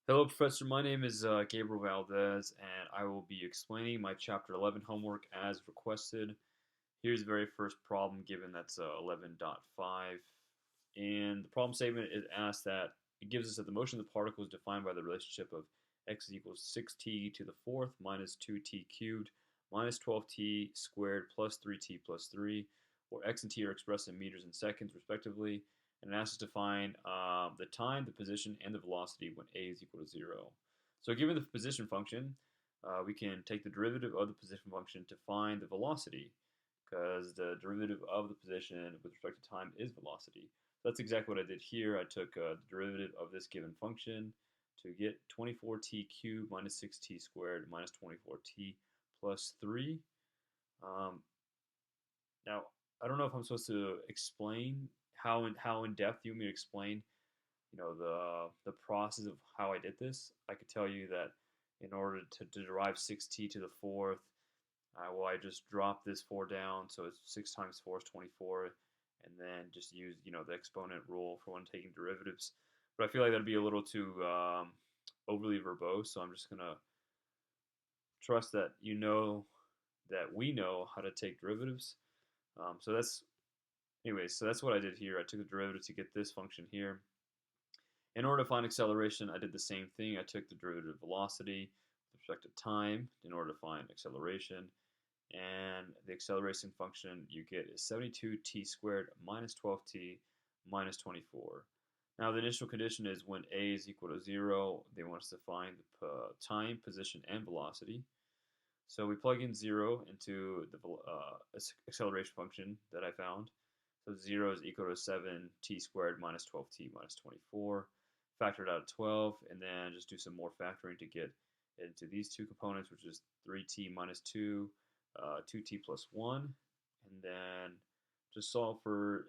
Hello, Professor. My name is Gabriel Valdez, and I will be explaining my Chapter 11 homework as requested. Here's the very first problem given that's 11.5. And the problem statement it asks that it gives us that the motion of the particle is defined by the relationship of x equals 6t to the fourth minus 2t cubed minus 12t squared plus 3t plus 3, where x and t are expressed in meters and seconds respectively, and it asks us to find the time, the position, and the velocity when a is equal to 0. So given the position function, we can take the derivative of the position function to find the velocity, because the derivative of the position with respect to time is velocity. So that's exactly what I did here. I took the derivative of this given function to get 24t cubed minus 6t squared minus 24t plus 3. Um, Now, I don't know if I'm supposed to explain how in depth you want me to explain, the process of how I did this. I could tell you that in order to derive 6t to the fourth, I just drop this 4 down, so it's 6 times 4 is 24, and then just use the exponent rule for when taking derivatives. But I feel like that'd be a little too overly verbose, so I'm just gonna trust that that we know how to take derivatives. So that's anyways. So that's what I did here. I took the derivative to get this function here. In order to find acceleration, I did the same thing. I took the derivative of velocity with respect to time in order to find acceleration. And the acceleration function you get is 72t squared minus 12t minus 24. Now the initial condition is when a is equal to 0, they want us to find the time, position, and velocity. So we plug in 0 into the acceleration function that I found. So 0 is equal to 7t squared minus 12t minus 24. Factor it out of 12, and then just do some more factoring to get into these two components, which is 3t minus 2, 2t plus 1, and then just solve for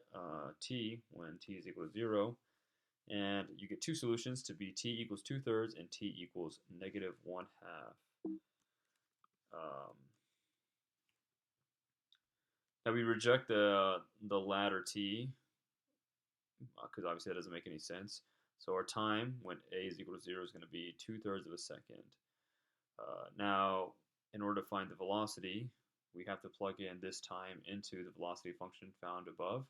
t when t is equal to 0, and you get two solutions to be t equals 2/3 and t equals negative 1/2. Um, Now we reject the latter t because obviously that doesn't make any sense. So our time when a is equal to 0 is going to be 2/3 of a second. Now, in order to find the velocity, we have to plug in this time into the velocity function found above.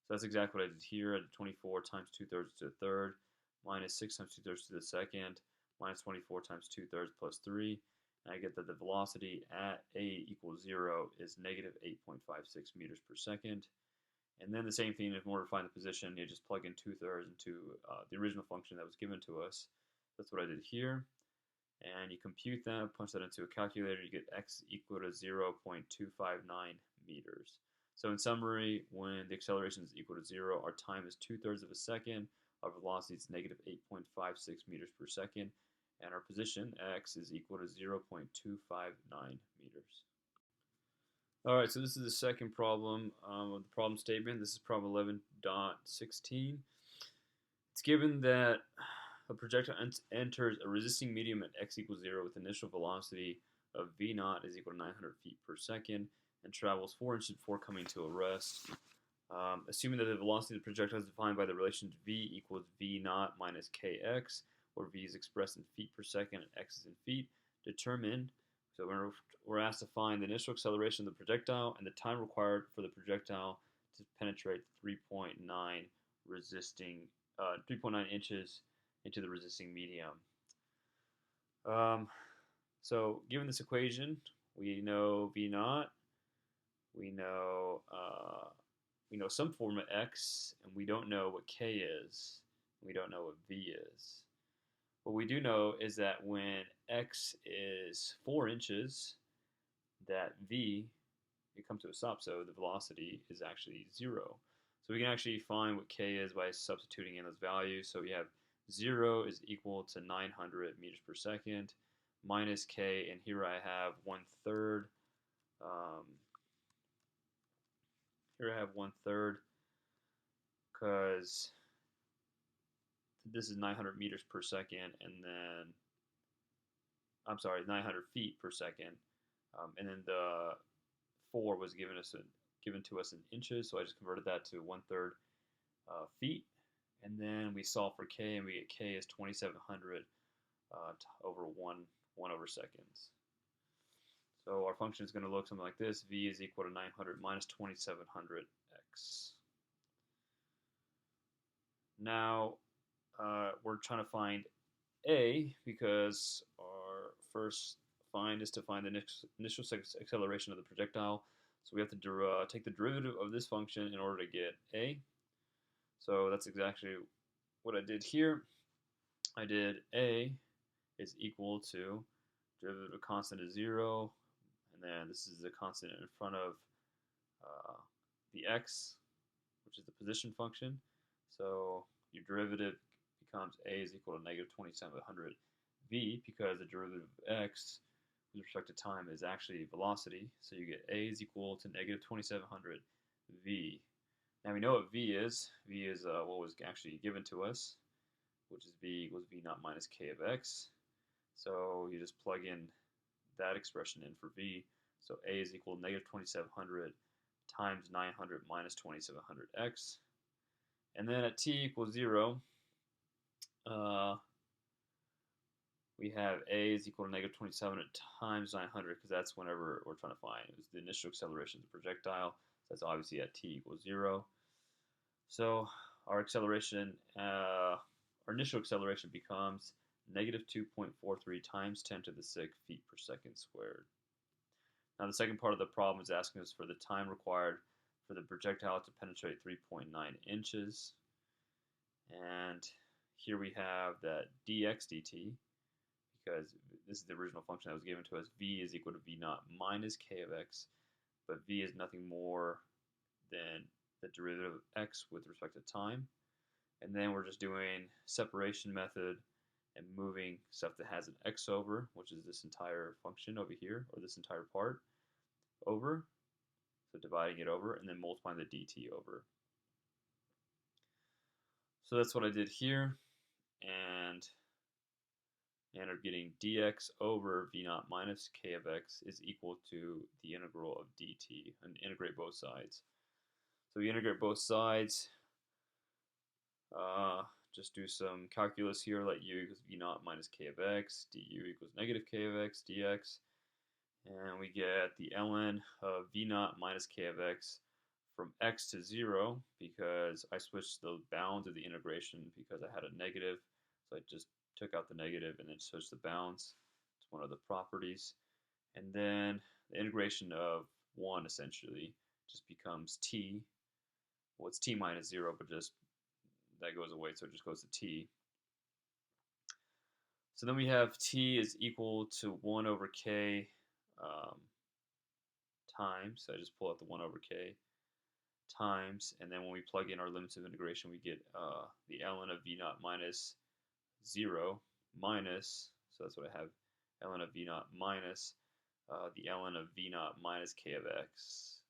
So that's exactly what I did here. I did 24 times 2/3 to the third minus 6 times 2/3 to the second minus 24 times 2/3 plus 3. And I get that the velocity at a equals 0 is negative 8.56 meters per second. And then the same thing, in order to find the position, you just plug in 2/3 into the original function that was given to us. That's what I did here. And you compute that, punch that into a calculator, you get x equal to 0.259 meters. So in summary, when the acceleration is equal to 0, our time is 2/3 of a second, our velocity is negative 8.56 meters per second, and our position, x, is equal to 0.259 meters. All right, so this is the second problem of the problem statement. This is problem 11.16. It's given that a projectile enters a resisting medium at x equals 0 with initial velocity of v naught is equal to 900 feet per second and travels 4 inches before coming to a rest. Assuming that the velocity of the projectile is defined by the relation v equals v naught minus kx, where v is expressed in feet per second and x is in feet, determine. So we're asked to find the initial acceleration of the projectile and the time required for the projectile to penetrate 3.9 inches into the resisting medium. So given this equation, we know v naught, we know some form of x, and we don't know what k is. We don't know what v is. What we do know is that when x is 4 inches, that v, it comes to a stop, so the velocity is actually 0. So we can actually find what k is by substituting in those values. So we have 0 is equal to 900 meters per second minus k, and here I have 1/3. Here I have 1/3 because this is 900 meters per second, and then I'm sorry, 900 feet per second, and then the 4 was given to us in inches, so I just converted that to 1/3 feet, and then we solve for k, and we get k is 2,700 over 1 over seconds. So our function is going to look something like this. V is equal to 900 minus 2700x. Now we're trying to find a, because our first find is to find the initial acceleration of the projectile. So we have to take the derivative of this function in order to get a. So that's exactly what I did here. I did a is equal to derivative of constant is 0, and then this is the constant in front of the x, which is the position function. So your derivative becomes a is equal to negative 2700 v, because the derivative of x with respect to time is actually velocity. So you get a is equal to negative 2700 v. Now we know what v is. V is what was actually given to us, which is v equals v naught minus k of x. So you just plug in that expression in for v. So a is equal to negative 2700 times 900 minus 2700x. And then at t equals 0, we have a is equal to negative 2700 times 900, because that's whenever we're trying to find is the initial acceleration of the projectile. So that's obviously at t equals 0. So our acceleration, our initial acceleration becomes negative 2.43 times 10 to the 6 feet per second squared. Now the second part of the problem is asking us for the time required for the projectile to penetrate 3.9 inches. And here we have that dx dt, because this is the original function that was given to us. V is equal to v naught minus k of x, but v is nothing more than the derivative of x with respect to time. And then we're just doing separation method and moving stuff that has an x over, which is this entire function over here, or this entire part, over. So dividing it over, and then multiplying the dt over. So that's what I did here, and are getting dx over v naught minus k of x is equal to the integral of dt, and integrate both sides. So we integrate both sides. Just do some calculus here. Let u equals v naught minus k of x, du equals negative k of x dx, and we get the ln of v naught minus k of x from x to 0, because I switched the bounds of the integration because I had a negative. So I just took out the negative and then switched the bounds. It's one of the properties. And then the integration of 1 essentially just becomes t. Well, it's t minus 0, but just that goes away, so it just goes to t. So then we have t is equal to 1 over k times. So I just pull out the 1 over k times, and then when we plug in our limits of integration, we get the ln of v naught minus 0 minus, so that's what I have, ln of v naught minus the ln of v naught minus k of x.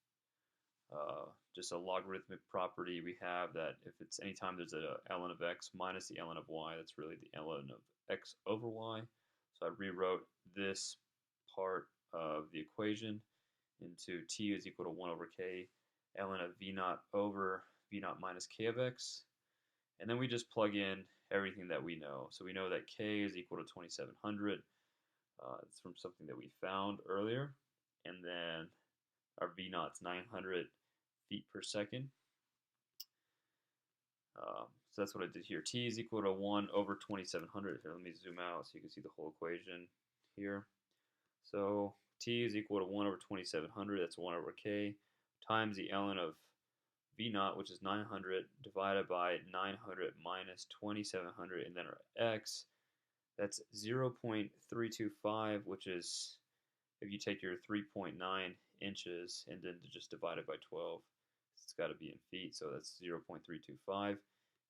Just a logarithmic property, we have that if it's anytime there's a ln of x minus the ln of y, that's really the ln of x over y. So I rewrote this part of the equation into t is equal to 1 over k ln of v naught over v naught minus k of x. And then we just plug in everything that we know. So we know that k is equal to 2700. It's from something that we found earlier. And then our v naught's 900 feet per second. So that's what I did here. T is equal to 1 over 2700. Here, let me zoom out so you can see the whole equation here. So t is equal to 1 over 2700. That's 1 over k times the ln of v naught, which is 900, divided by 900 minus 2700, and then our x, that's 0.325, which is, if you take your 3.9 inches and then just divide it by 12, it's got to be in feet, so that's 0.325.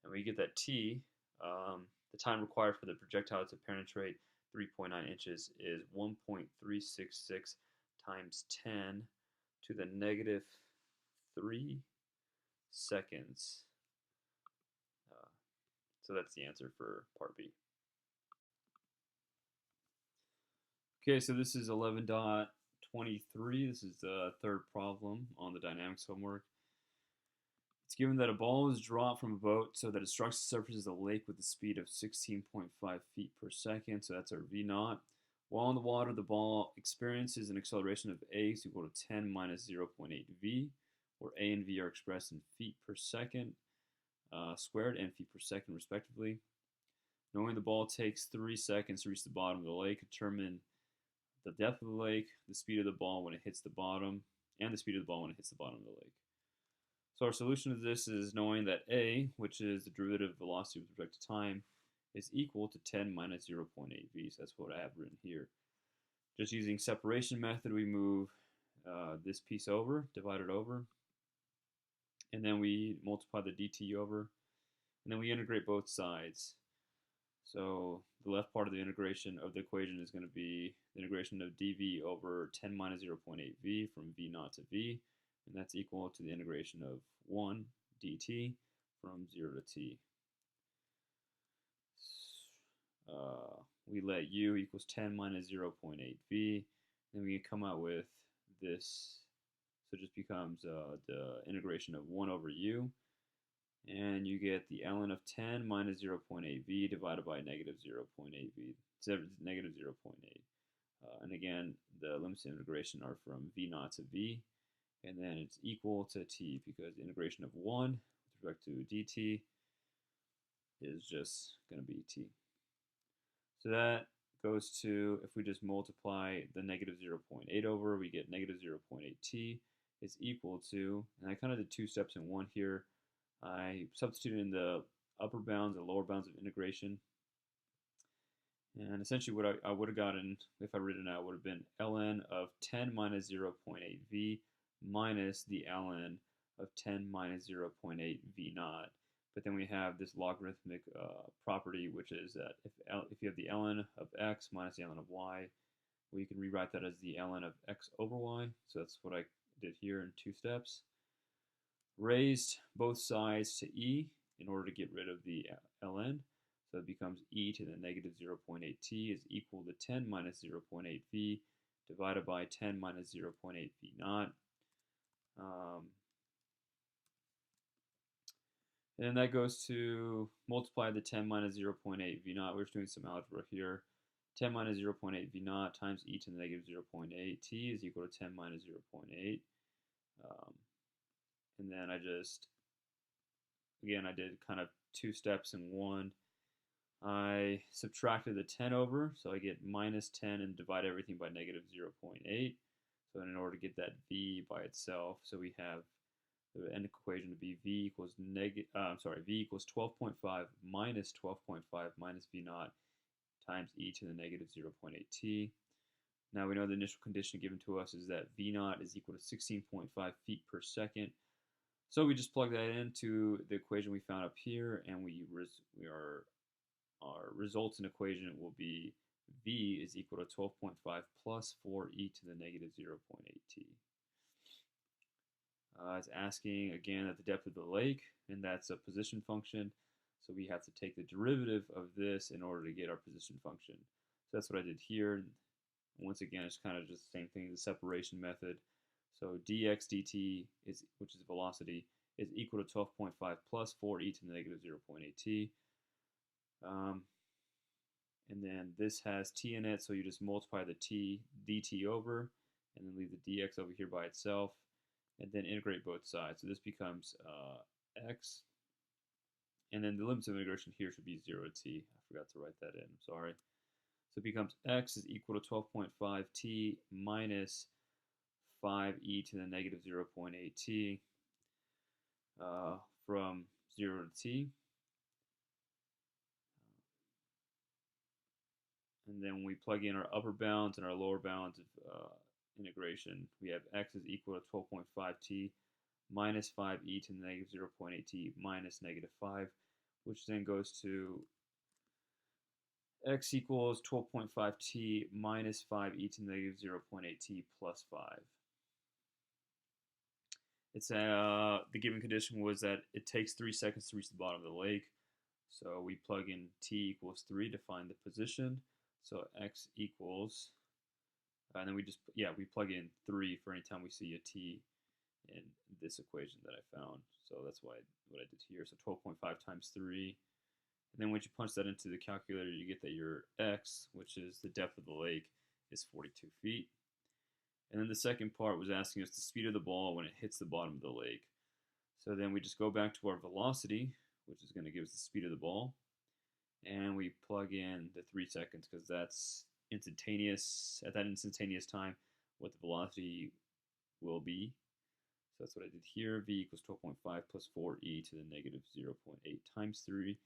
And we get that t, the time required for the projectile to penetrate 3.9 inches is 1.366 times 10 to the negative 3 seconds. So that's the answer for part B. Okay, so this is 11.23. This is the third problem on the dynamics homework. It's given that a ball is dropped from a boat so that it strikes the surface of the lake with a speed of 16.5 feet per second, so that's our v naught. While in the water, the ball experiences an acceleration of a is equal to 10 minus 0.8 v, where a and v are expressed in feet per second squared and feet per second, respectively. Knowing the ball takes 3 seconds to reach the bottom of the lake, determine the depth of the lake, the speed of the ball when it hits the bottom, and the speed of the ball when it hits the bottom of the lake. So our solution to this is knowing that a, which is the derivative velocity with respect to time, is equal to 10 minus 0.8 v. So that's what I have written here. Just using separation method, we move this piece over, divide it over, and then we multiply the dt over, and then we integrate both sides. So the left part of the integration of the equation is going to be the integration of dv over 10 minus 0.8 v from v naught to v, and that's equal to the integration of 1 dt from 0 to t. We let u equals 10 minus 0.8 v, then we can come out with this, so it just becomes the integration of 1 over u, and you get the ln of 10 minus 0.8 v divided by negative 0.8 v, negative 0.8. And again, the limits of integration are from v naught to v, and then it's equal to t because the integration of 1 with respect to dt is just going to be t. So that goes to, if we just multiply the negative 0.8 over, we get negative 0.8 t is equal to, and I kind of did 2 steps in one here. I substituted in the upper bounds and lower bounds of integration. And essentially what I would have gotten, if I written it out, would have been ln of 10 minus 0.8 v minus the ln of 10 minus 0.8 v naught. But then we have this logarithmic property, which is that if you have the ln of x minus the ln of y, well, you can rewrite that as the ln of x over y. So that's what I did here in 2 steps. Raised both sides to e in order to get rid of the ln. So it becomes e to the negative 0.8 t is equal to 10 minus 0.8 v divided by 10 minus 0.8 v naught. And that goes to multiply the 10 minus 0.8 v naught. We're just doing some algebra here. 10 minus 0.8 v naught times e to the negative 0.8 t is equal to 10 minus 0.8. And then I just, again, I did kind of 2 steps in one. I subtracted the 10 over, so I get minus 10 and divide everything by negative 0.8. So in order to get that v by itself, so we have the end equation to be v equals v equals 12.5 minus 12.5 minus v naught times e to the negative 0.8 t. Now we know the initial condition given to us is that v naught is equal to 16.5 feet per second. So we just plug that into the equation we found up here, and our resultant equation will be v is equal to 12.5 plus 4e to the negative 0.8 t. It's asking again at the depth of the lake, and that's a position function. So we have to take the derivative of this in order to get our position function. So that's what I did here. Once again, it's kind of just the same thing, the separation method. So dx dt, which is velocity, is equal to 12.5 plus 4e to the negative 0.8 t. And then this has t in it, so you just multiply the t dt over, and then leave the dx over here by itself, and then integrate both sides. So this becomes x, and then the limits of integration here should be 0 to t. I forgot to write that in, I'm sorry. So it becomes x is equal to 12.5 t minus 5e to the negative 0.8 t from 0 to t. And then when we plug in our upper bounds and our lower bounds of integration, we have x is equal to 12.5 t minus 5e to the negative 0.8 t minus negative 5, which then goes to x equals 12.5 t minus 5e to the negative 0.8 t plus 5. It's the given condition was that it takes 3 seconds to reach the bottom of the lake. So we plug in t equals 3 to find the position. So x equals, and then we plug in 3 for any time we see a t in this equation that I found. So that's what I did here. So 12.5 times 3. And then once you punch that into the calculator, you get that your x, which is the depth of the lake, is 42 feet. And then the second part was asking us the speed of the ball when it hits the bottom of the lake. So then we just go back to our velocity, which is going to give us the speed of the ball. And we plug in the 3 seconds because that's instantaneous. At that instantaneous time, what the velocity will be. So that's what I did here. V equals 12.5 plus 4e to the negative 0.8 times 3.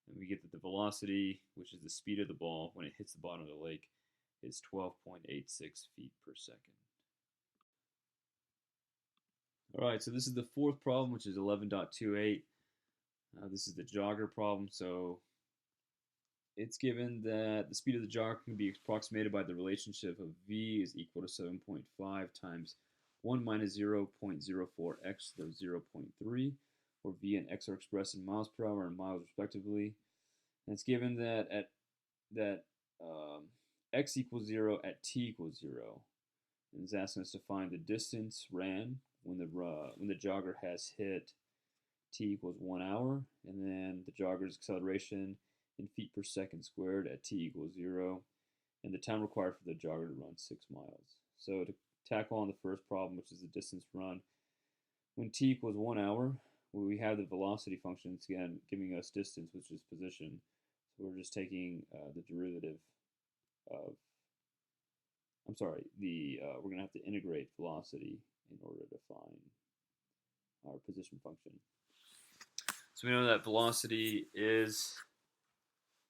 And we get that the velocity, which is the speed of the ball when it hits the bottom of the lake, is 12.86 feet per second. Alright, so this is the fourth problem, which is 11.28. This is the jogger problem. So it's given that the speed of the jogger can be approximated by the relationship of v is equal to 7.5 times 1 minus 0.04x to the 0.3, where v and x are expressed in miles per hour and miles respectively. And it's given that x equals 0 at t equals 0. And it's asking us to find the distance ran when the jogger has hit t equals 1 hour, and then the jogger's acceleration in feet per second squared at t equals 0, and the time required for the jogger to run 6 miles. So to tackle on the first problem, which is the distance run, when t equals 1 hour, we have the velocity functions again giving us distance, which is position. So we're just taking the derivative of, we're going to have to integrate velocity in order to find our position function. So we know that velocity is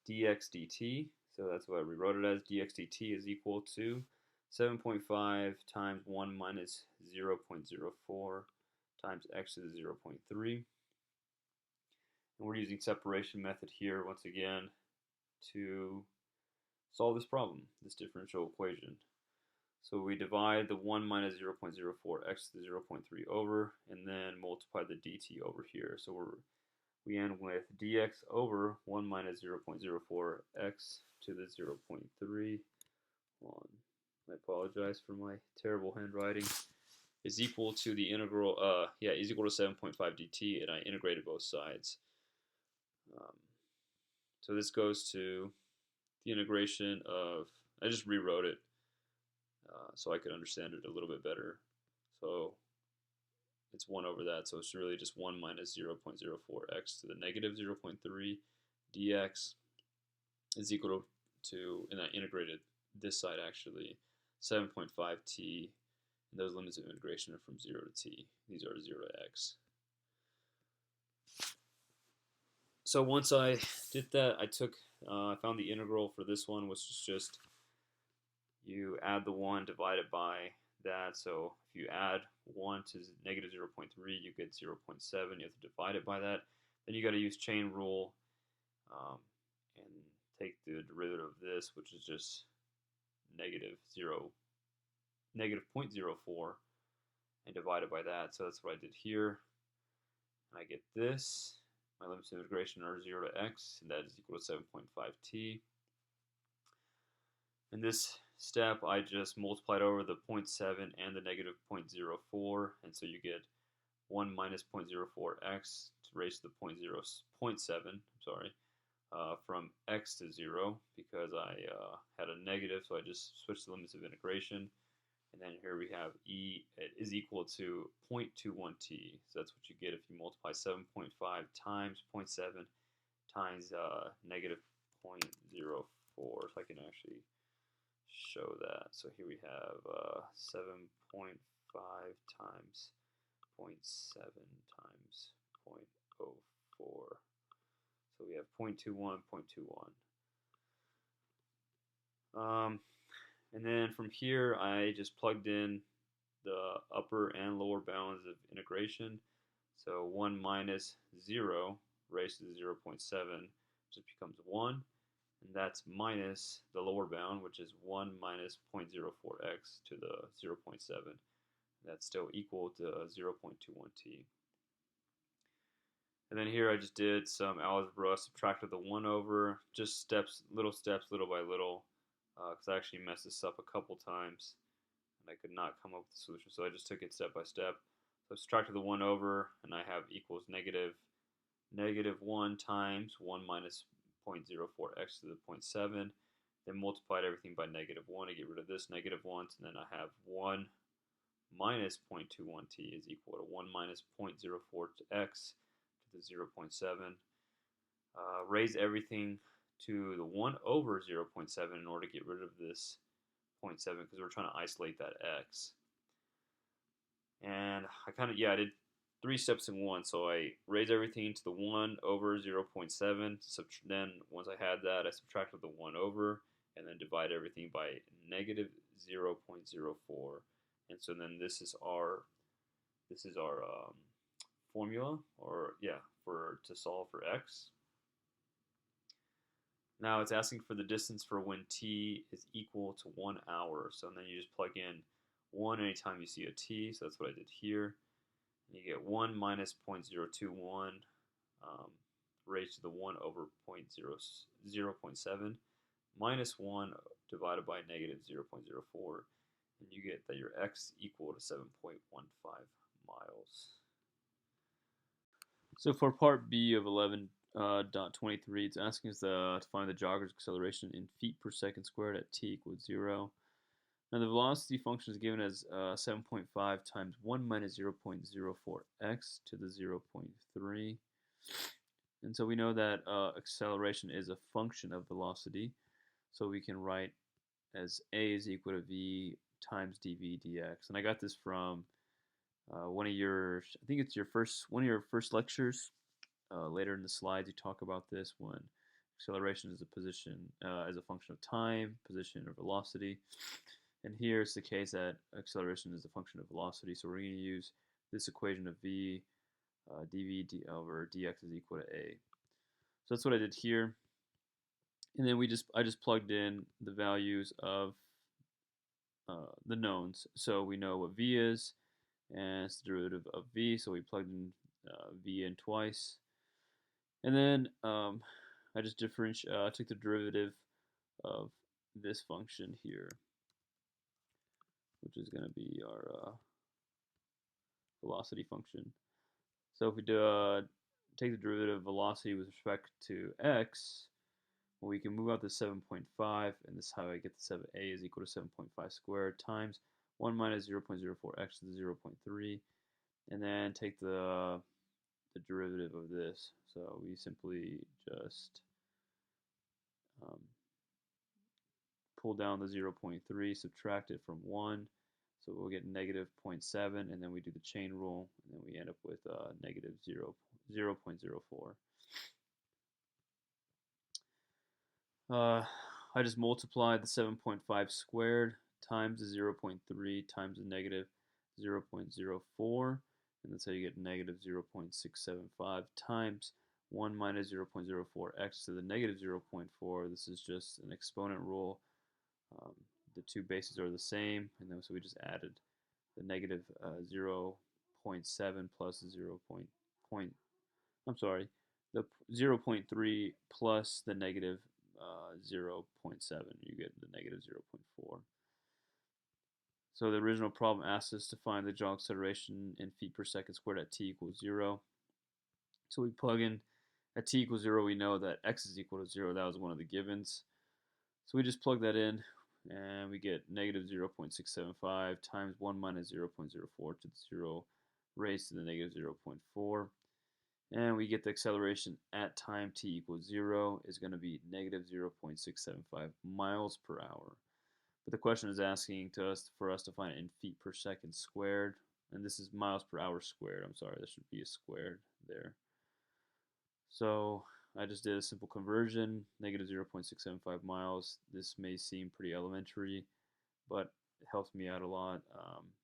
dx dt, so that's why we wrote it as. Dx dt is equal to 7.5 times 1 minus 0.04 times x to the 0.3. And we're using separation method here once again to solve this problem, this differential equation. So we divide the 1 minus 0.04 x to the 0.3 over, and then multiply the dt over here. So we end with dx over 1 minus 0.04 x to the 0.3. I apologize for my terrible handwriting. Is equal to the integral, is equal to 7.5 dt, and I integrated both sides. So this goes to the integration of, I just rewrote it so I could understand it a little bit better. So it's 1 over that, so it's really just 1 minus 0.04x to the negative 0.3 dx is equal to, and I integrated this side actually, 7.5t, and those limits of integration are from 0 to t. These are 0 to x. So once I did that, I found the integral for this one, which is just you add the 1 divided by that. So if you add 1 to negative 0.3, you get 0.7. You have to divide it by that. Then you got to use chain rule and take the derivative of this, which is just negative 0.04, and divide it by that. So that's what I did here. And I get this. My limits of integration are 0 to x, and that is equal to 7.5t. In this step, I just multiplied over the 0.7 and the negative 0.04, and so you get 1 minus 0.04x raised to the 0.7, from x to 0, because I had a negative, so I just switched the limits of integration. And then here we have e is equal to 0.21t. So that's what you get if you multiply 7.5 times 0.7 times negative 0.04. If I can actually show that. So here we have 7.5 times 0.7 times 0.04. So we have 0.21, 0.21. And then from here, I just plugged in the upper and lower bounds of integration. So 1 minus 0 raised to the 0.7 just becomes 1. And that's minus the lower bound, which is 1 minus 0.04x to the 0.7. That's still equal to 0.21t. And then here I just did some algebra, subtracted the 1 over, just little steps, little by little, because I actually messed this up a couple times, and I could not come up with a solution. So I just took it step by step. subtracted the 1 over, and I have equals negative 1 times 1 minus 0.04x to the 0.7. Then multiplied everything by negative 1 to get rid of this negative 1s, and then I have 1 minus 0.21t is equal to 1 minus 0.04x to the 0.7. Raise everything to the 1 over 0.7 in order to get rid of this 0.7 because we're trying to isolate that x. And I did 3 steps in one. So I raised everything to the 1 over 0.7. Then once I had that, I subtracted the 1 over and then divide everything by negative 0.04. And so then this is our formula, or to solve for x. Now it's asking for the distance for when t is equal to 1 hour. So then you just plug in 1 anytime you see a t. So that's what I did here. And you get 1 minus 0.021 raised to the 1 over 0.7 minus 1 divided by negative 0.04. And you get that your x equal to 7.15 miles. So for part B of 11.23, it's asking us to find the jogger's acceleration in feet per second squared at t equals 0. Now the velocity function is given as 7.5 times 1 minus 0.04x to the 0.3. And so we know that acceleration is a function of velocity. So we can write as a is equal to v times dv dx. And I got this from one of your, I think it's one of your first lectures. Later in the slides, you talk about this when acceleration is a position as a function of time, position, or velocity. And here it's the case that acceleration is a function of velocity. So we're going to use this equation of v dv over dx is equal to a. So that's what I did here. And then I just plugged in the values of the knowns. So we know what v is, and it's the derivative of v. So we plugged in v in twice. And then I just took the derivative of this function here, which is going to be our velocity function. So if we take the derivative of velocity with respect to x, well, we can move out to 7.5, and this is how I get the a is equal to 7.5 squared times 1 minus 0.04x to the 0.3, and then take the derivative of this. So we simply just pull down the 0.3, subtract it from 1, so we'll get negative 0.7, and then we do the chain rule, and then we end up with negative 0.04. I just multiplied the 7.5 squared times the 0.3 times the negative 0.04, and that's how you get negative 0.675 times 1 minus 0.04x to the negative 0.4. This is just an exponent rule. The two bases are the same, and then so we just added the negative 0.7 plus the the 0.3 plus the negative 0.7. You get the negative 0.4. So the original problem asked us to find the jog acceleration in feet per second squared at t equals 0. So we plug in at t equals 0, we know that x is equal to 0. That was one of the givens. So we just plug that in, and we get negative 0.675 times 1 minus 0.04 to the 0 raised to the negative 0.4. And we get the acceleration at time t equals 0 is going to be negative 0.675 miles per hour. But the question is asking for us to find it in feet per second squared. And this is miles per hour squared. I'm sorry, there should be a squared there. So I just did a simple conversion, negative 0.675 miles. This may seem pretty elementary, but it helps me out a lot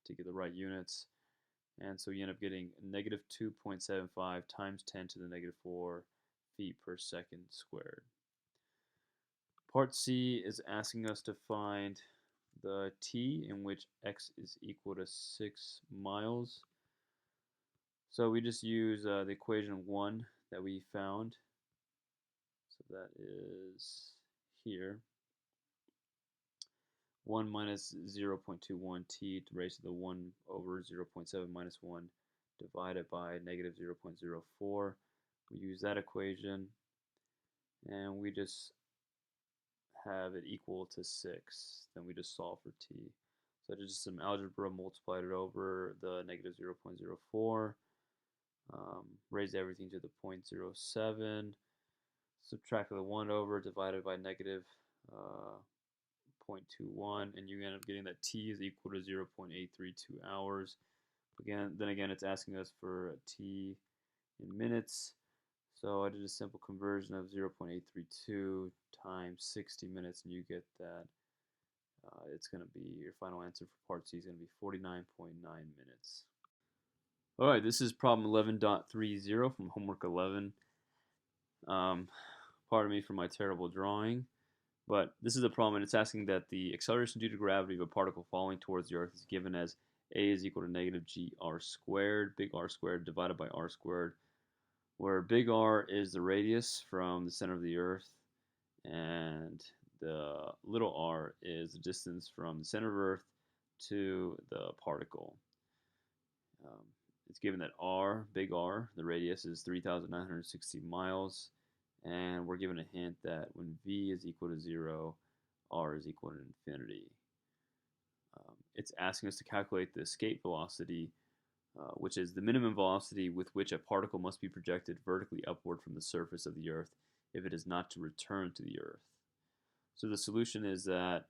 to get the right units. And so you end up getting negative 2.75 times 10 to the negative 4 feet per second squared. Part C is asking us to find the t in which x is equal to 6 miles. So we just use the equation 1 that we found. So that is here. 1 minus 0.21 t raised to the 1 over 0.7 minus 1 divided by negative 0.04. We use that equation, and we just have it equal to 6. Then we just solve for t. So I did just some algebra, multiplied it over the negative 0.04, raised everything to the 0.07, subtracted the 1 over, divided by negative 0.21, and you end up getting that t is equal to 0.832 hours. Then again, it's asking us for t in minutes. So I did a simple conversion of 0.832 times 60 minutes, and you get that it's going to be, your final answer for part C is going to be 49.9 minutes. All right, this is problem 11.30 from homework 11. Pardon me for my terrible drawing, but this is a problem, and it's asking that the acceleration due to gravity of a particle falling towards the Earth is given as a is equal to negative g(r) squared, big R squared, divided by r squared, where big R is the radius from the center of the Earth, and the little r is the distance from the center of Earth to the particle. It's given that r, big R, the radius, is 3,960 miles, and we're given a hint that when v is equal to 0, r is equal to infinity. It's asking us to calculate the escape velocity, which is the minimum velocity with which a particle must be projected vertically upward from the surface of the Earth if it is not to return to the Earth. So the solution is that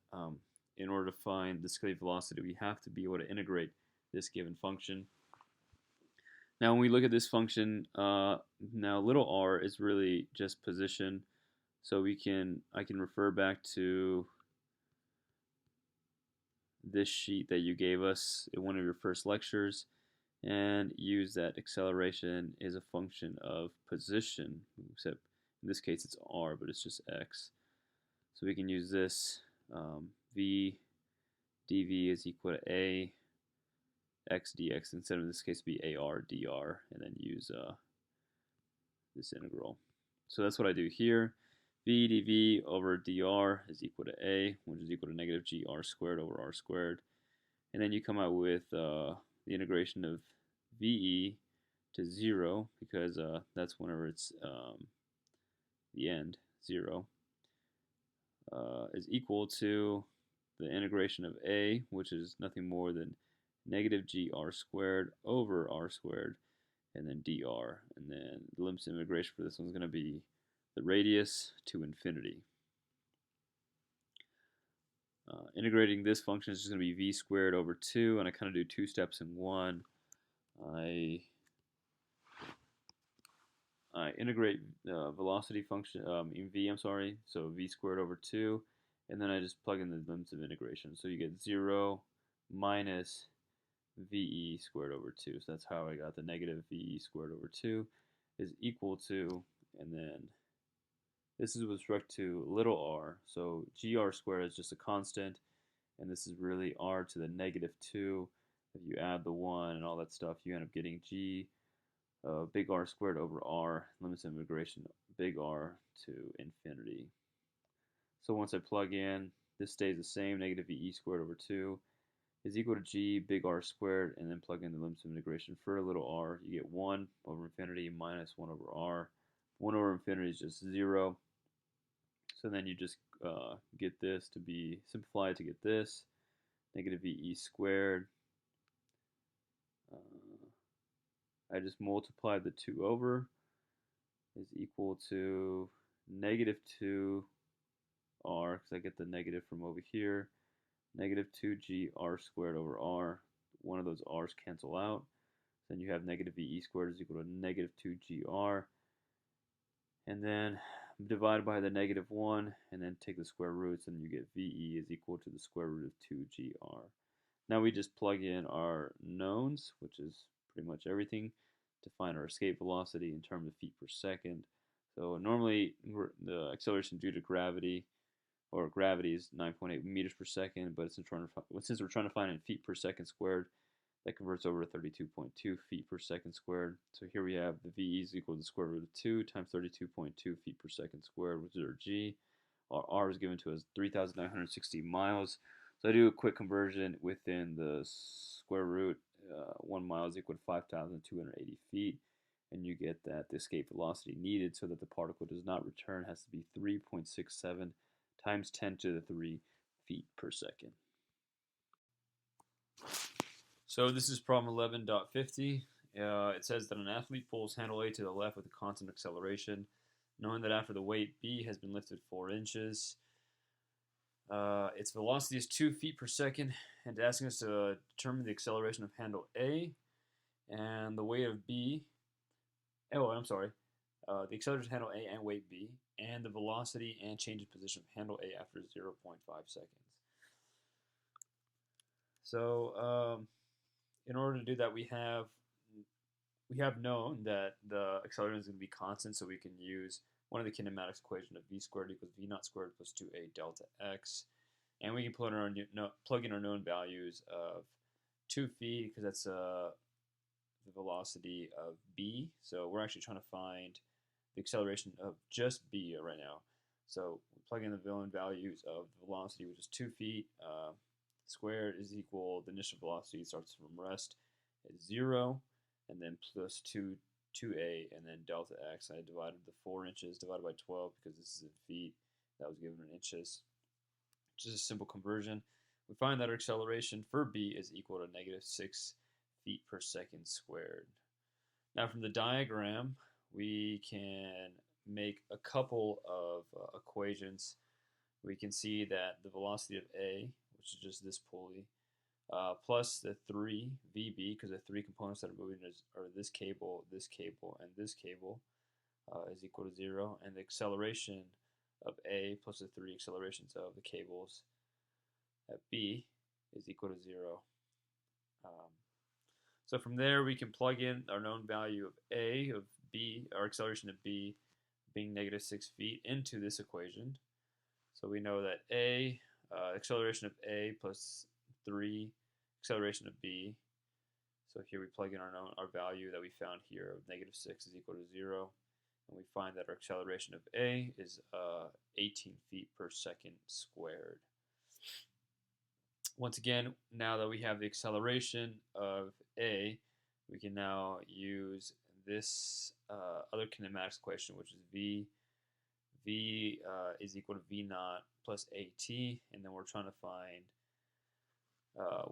in order to find the escape velocity, we have to be able to integrate this given function. Now when we look at this function, now little r is really just position, so I can refer back to this sheet that you gave us in one of your first lectures and use that acceleration is a function of position, except in this case it's r, but it's just x. So we can use this, v dv is equal to a x dx, instead of this case be ar dr, and then use this integral. So that's what I do here. V dv over dr is equal to a, which is equal to negative gr squared over r squared. And then you come out with the integration of ve to 0, because that's whenever it's the end, 0, is equal to the integration of a, which is nothing more than negative gr squared over r squared, and then dr. And then the limits of integration for this one is going to be the radius to infinity. Integrating this function is just going to be v squared over 2, and I kind of do 2 steps in one. I integrate velocity function in v, so v squared over 2, and then I just plug in the limits of integration. So you get 0 minus ve squared over 2. So that's how I got the negative ve squared over 2 is equal to, and then this is with respect to little r, so gr squared is just a constant, and this is really r to the negative 2. If you add the 1 and all that stuff, you end up getting g big R squared over r, limits of integration big R to infinity. So once I plug in, this stays the same, negative VE squared over 2 is equal to g big R squared, and then plug in the limits of integration for little r. You get 1 over infinity minus 1 over r. 1 over infinity is just 0. So then you just get this to be simplified to get this, negative VE squared. I just multiplied the 2 over is equal to negative 2r, because I get the negative from over here, negative 2g r squared over r. One of those r's cancel out. Then you have negative VE squared is equal to negative 2gr. And then divide by the negative 1, and then take the square roots, and you get VE is equal to the square root of 2gr. Now we just plug in our knowns, which is pretty much everything, to find our escape velocity in terms of feet per second. So normally the acceleration due to gravity, or gravity, is 9.8 meters per second, but since we're trying to find in feet per second squared, that converts over to 32.2 feet per second squared. So here we have the VE is equal to the square root of 2 times 32.2 feet per second squared, which is our G. Our R is given to us 3,960 miles. So I do a quick conversion within the square root. 1 mile is equal to 5,280 feet. And you get that the escape velocity needed so that the particle does not return has to be 3.67 times 10 to the 3 feet per second. So this is problem 11.50. It says that an athlete pulls handle A to the left with a constant acceleration, knowing that after the weight B has been lifted 4 inches, its velocity is 2 feet per second, and asking us to determine the acceleration of handle A and the weight of B. Oh, I'm sorry. The acceleration of handle A and weight B, and the velocity and change in position of handle A after 0.5 seconds. So, in order to do that, we have known that the acceleration is going to be constant, so we can use one of the kinematics equation of v squared equals v naught squared plus 2a delta x, and we can plug in our known values of 2 feet because that's the velocity of b. So we're actually trying to find the acceleration of just b right now. So we plug in the known values of the velocity, which is 2 feet. Squared is equal, the initial velocity starts from rest at 0, and then plus 2a, and then delta x. I divided the 4 inches divided by 12 because this is in feet. That was given in inches. Just a simple conversion. We find that our acceleration for b is equal to negative 6 feet per second squared. Now from the diagram, we can make a couple of equations. We can see that the velocity of a, which is just this pulley, plus the 3 VB, because the 3 components that are moving are this cable, and this cable, is equal to 0, and the acceleration of A plus the 3 accelerations of the cables at B is equal to 0. So from there we can plug in our known value of A, of B, our acceleration of B being negative 6 feet into this equation. So we know that A, acceleration of A plus 3 acceleration of B. So here we plug in our value that we found here of negative 6 is equal to 0. And we find that our acceleration of A is 18 feet per second squared. Once again, now that we have the acceleration of A, we can now use this other kinematics equation, which is V is equal to V naught plus AT, and then we're trying to find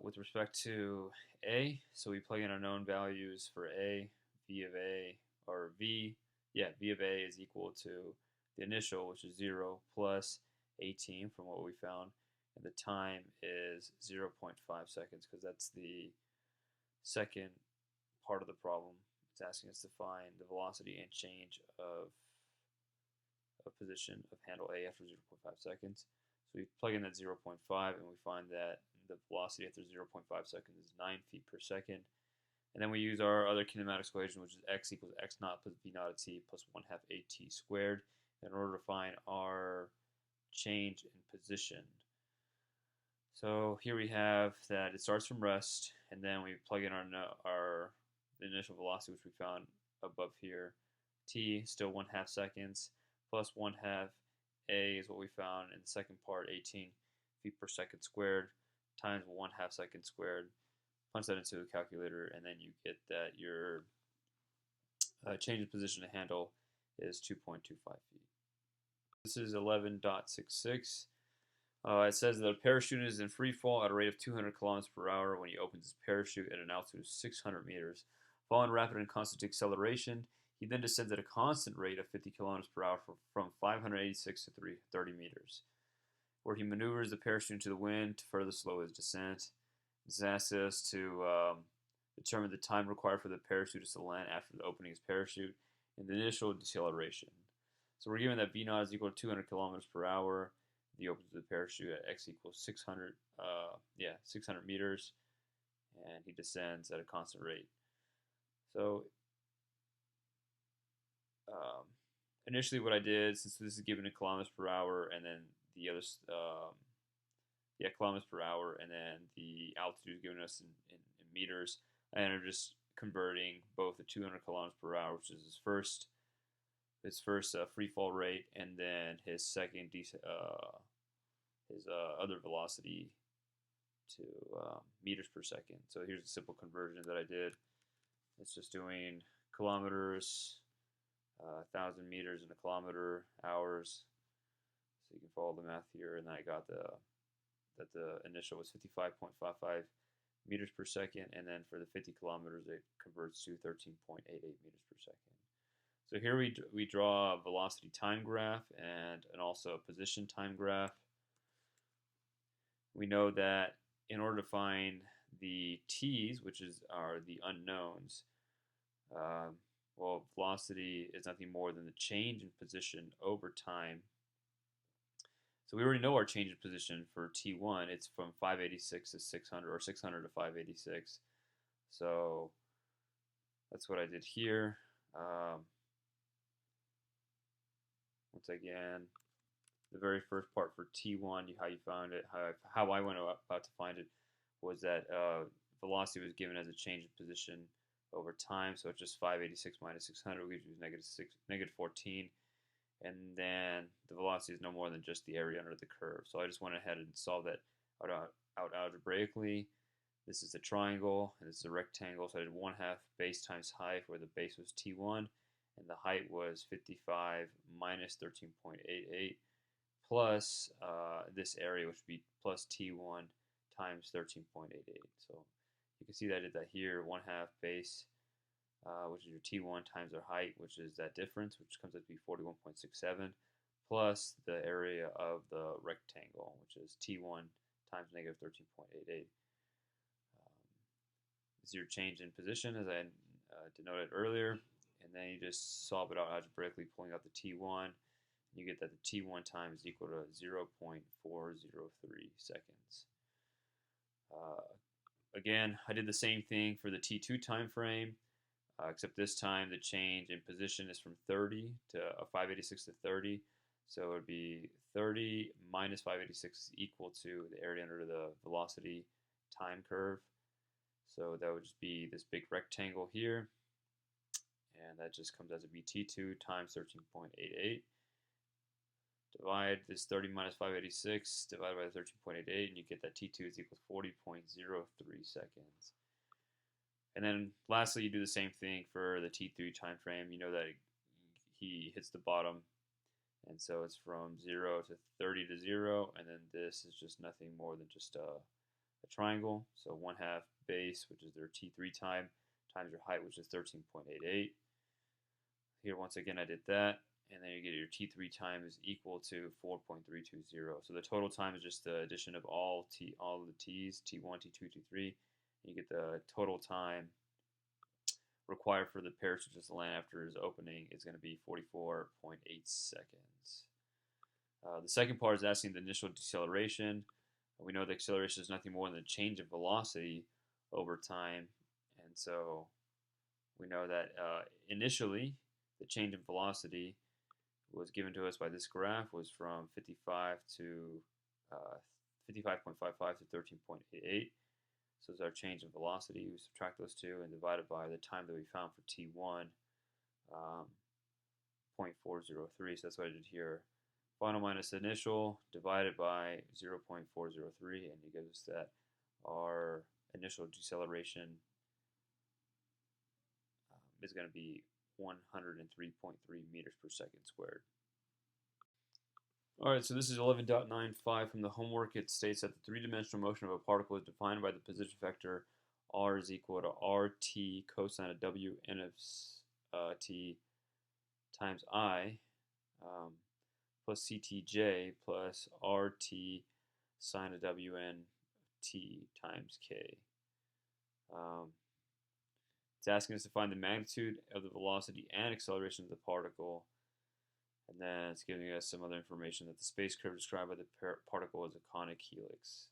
with respect to A, so we plug in our known values for A, V of A, or V of A is equal to the initial, which is 0, plus 18 from what we found, and the time is 0.5 seconds, because that's the second part of the problem. It's asking us to find the velocity and change of position of handle A after 0.5 seconds. So we plug in that 0.5, and we find that the velocity after 0.5 seconds is 9 feet per second. And then we use our other kinematics equation, which is x equals x naught plus v naught at t plus 1/2 at squared, in order to find our change in position. So here we have that it starts from rest, and then we plug in our initial velocity, which we found above here. T, still 1/2 seconds, plus 1/2 a is what we found in the second part, 18 feet per second squared, times 1/2 second squared. Punch that into a calculator, and then you get that your change in position to handle is 2.25 feet. This is 11.66. It says that a parachute is in free fall at a rate of 200 kilometers per hour when he opens his parachute at an altitude of 600 meters. Following rapid and constant acceleration, he then descends at a constant rate of 50 kilometers per hour from 586 to 330 meters, where he maneuvers the parachute into the wind to further slow his descent. This asks us to determine the time required for the parachutist to land after the opening his parachute and the initial deceleration. So we're given that V naught is equal to 200 kilometers per hour. He opens the parachute at x equals 600 meters, and he descends at a constant rate. So initially what I did, since this is given in kilometers per hour, and then the other, kilometers per hour, and then the altitude is given us in meters, I ended up just converting both the 200 kilometers per hour, which is his first free fall rate, and then his second other velocity to meters per second. So here's a simple conversion that I did. It's just doing kilometers, 1,000 meters in a kilometer, hours. So you can follow the math here, and then I got that the initial was 55.55 meters per second, and then for the 50 kilometers it converts to 13.88 meters per second. So here we draw a velocity time graph and also a position time graph. We know that in order to find the t's, which are the unknowns, well, velocity is nothing more than the change in position over time. So we already know our change in position for t1. It's from 586 to 600, or 600 to 586. So that's what I did here. Once again, the very first part for t1, how you found it, how I went about to find it, was that velocity was given as a change in position over time. So it's just 586 minus 600, which is negative 14. And then the velocity is no more than just the area under the curve. So I just went ahead and solved that out algebraically. This is a triangle, and this is a rectangle. So I did 1/2 base times height, where the base was t1, and the height was 55 minus 13.88, plus this area, which would be plus t1 times 13.88. So you can see that I did that here, 1/2 base, which is your t1 times our height, which is that difference, which comes out to be 41.67, plus the area of the rectangle, which is t1 times negative 13.88. This is your change in position, as I denoted earlier, and then you just solve it out algebraically, pulling out the t1, and you get that the t1 time is equal to 0.403 seconds. Again, I did the same thing for the t2 time frame. Except this time the change in position is from 30 to 586 to 30. So it would be 30 minus 586 is equal to the area under the velocity time curve. So that would just be this big rectangle here. And that just comes out to be t2 times 13.88. Divide this 30 minus 586 divided by 13.88, and you get that t2 is equal to 40.03 seconds. And then lastly, you do the same thing for the t3 time frame. You know that he hits the bottom, and so it's from 0 to 30 to 0, and then this is just nothing more than just a triangle. So 1/2 base, which is their t3 time, times your height, which is 13.88. Here, once again, I did that, and then you get your t3 time is equal to 4.320. So the total time is just the addition of all the t's, t1, t2, t3. You get the total time required for the parachute to land after his opening is going to be 44.8 seconds. The second part is asking the initial deceleration. We know the acceleration is nothing more than the change of velocity over time, and so we know that initially the change in velocity was given to us by this graph was from 55 to 55.55 to 13.88. So it's our change in velocity. We subtract those two and divide it by the time that we found for t1, 0.403. So that's what I did here. Final minus initial divided by 0.403, and it gives us that our initial deceleration is going to be 103.3 meters per second squared. Alright, so this is 11.95 from the homework. It states that the three-dimensional motion of a particle is defined by the position vector r is equal to rt cosine of w n of t times I plus ctj plus rt sine of w n t times k. It's asking us to find the magnitude of the velocity and acceleration of the particle. And then it's giving us some other information that the space curve described by the particle is a conic helix.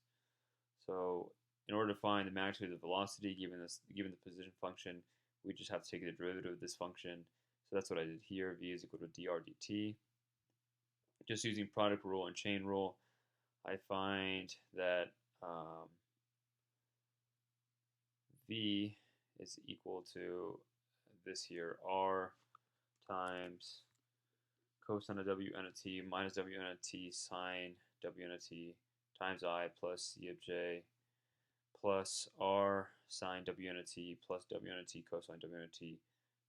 So in order to find the magnitude of the velocity given the position function, we just have to take the derivative of this function. So that's what I did here. V is equal to dr dt. Just using product rule and chain rule, I find that V is equal to this here, r times cosine of w n of t minus w n of t sine w n of t times I plus c of j plus r sine w n t plus w n t cosine w n t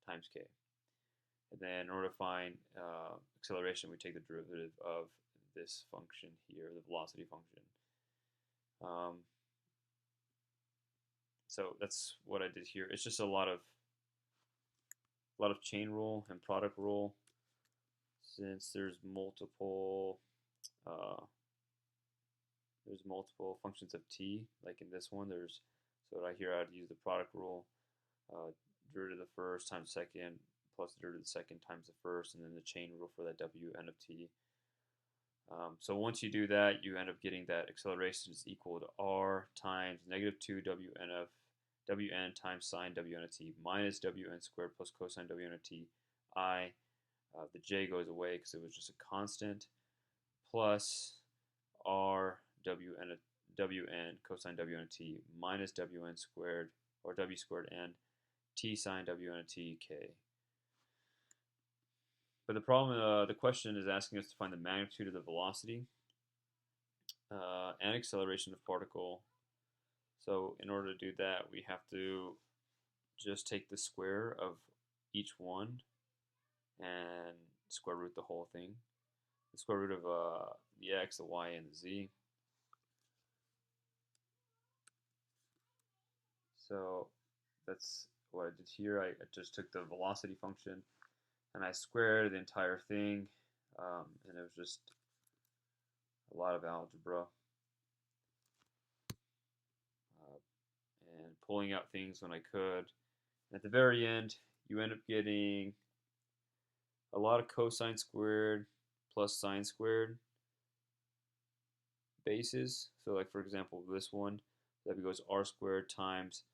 times k. And then in order to find acceleration, we take the derivative of this function here, the velocity function. So that's what I did here. It's just a lot of chain rule and product rule, since there's multiple functions of t. Like in this one, so right here I'd use the product rule, derivative of the first times second plus the derivative of the second times the first, and then the chain rule for that Wn of t. So once you do that, you end up getting that acceleration is equal to r times negative 2 Wn times sine Wn of t minus Wn squared plus cosine Wn of t I. The j goes away because it was just a constant, plus r Wn cosine Wn of t minus Wn squared, or w squared n, t sine Wn of t k. But the problem, the question is asking us to find the magnitude of the velocity and acceleration of particle. So in order to do that, we have to just take the square of each one and square root the whole thing. The square root of the x, the y, and the z. So that's what I did here. I just took the velocity function and I squared the entire thing, and it was just a lot of algebra and pulling out things when I could. And at the very end, you end up getting a lot of cosine squared plus sine squared bases. So like for example, this one, that goes r squared times